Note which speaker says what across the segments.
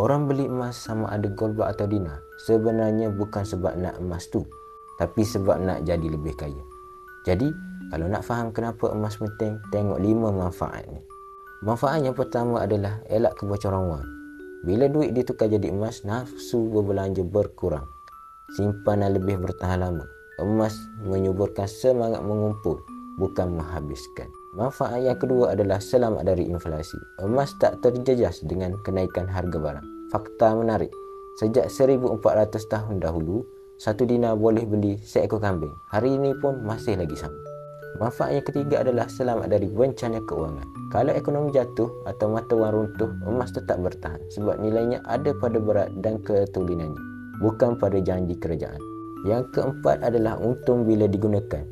Speaker 1: Orang beli emas sama ada gold bar atau dinar sebenarnya bukan sebab nak emas tu, tapi sebab nak jadi lebih kaya. Jadi, kalau nak faham kenapa emas penting, tengok 5 manfaat ni. Manfaat yang pertama adalah elak kebocoran wang. Bila duit ditukar jadi emas, nafsu berbelanja berkurang. Simpanan lebih bertahan lama. Emas menyuburkan semangat mengumpul, bukan menghabiskan. Manfaat yang kedua adalah selamat dari inflasi. Emas tak terjejas dengan kenaikan harga barang. Fakta menarik, sejak 1400 tahun dahulu, 1 dinar boleh beli seekor kambing. Hari ini pun masih lagi sama. Manfaat yang ketiga adalah selamat dari bencana keuangan. Kalau ekonomi jatuh atau mata wang runtuh, emas tetap bertahan sebab nilainya ada pada berat dan ketulinannya, bukan pada janji kerajaan. Yang keempat adalah untung bila digunakan.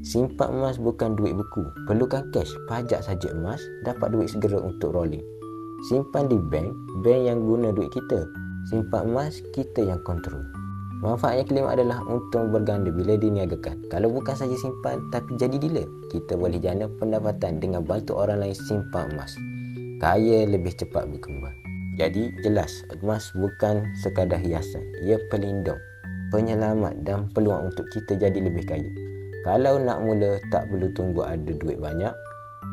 Speaker 1: Simpan emas bukan duit beku. Perlukan cash, pajak saja emas, dapat duit segera untuk rolling. Simpan di bank yang guna duit kita. Simpan emas, kita yang kontrol. Manfaat yang kelima adalah untung berganda bila diniagakan. Kalau bukan saja simpan tapi jadi dealer, kita boleh jana pendapatan dengan bantu orang lain simpan emas. Kaya lebih cepat berkembang. Jadi jelas, emas bukan sekadar hiasan. Ia pelindung, penyelamat dan peluang untuk kita jadi lebih kaya. Kalau nak mula, tak perlu tunggu ada duit banyak.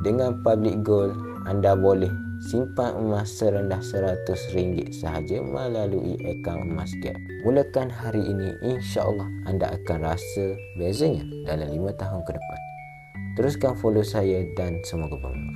Speaker 1: Dengan Public Gold, anda boleh simpan emas serendah RM100 sahaja melalui akaun Emas Gap. Mulakan hari ini, insya-Allah anda akan rasa bezanya dalam 5 tahun ke depan. Teruskan follow saya dan semoga bermanfaat.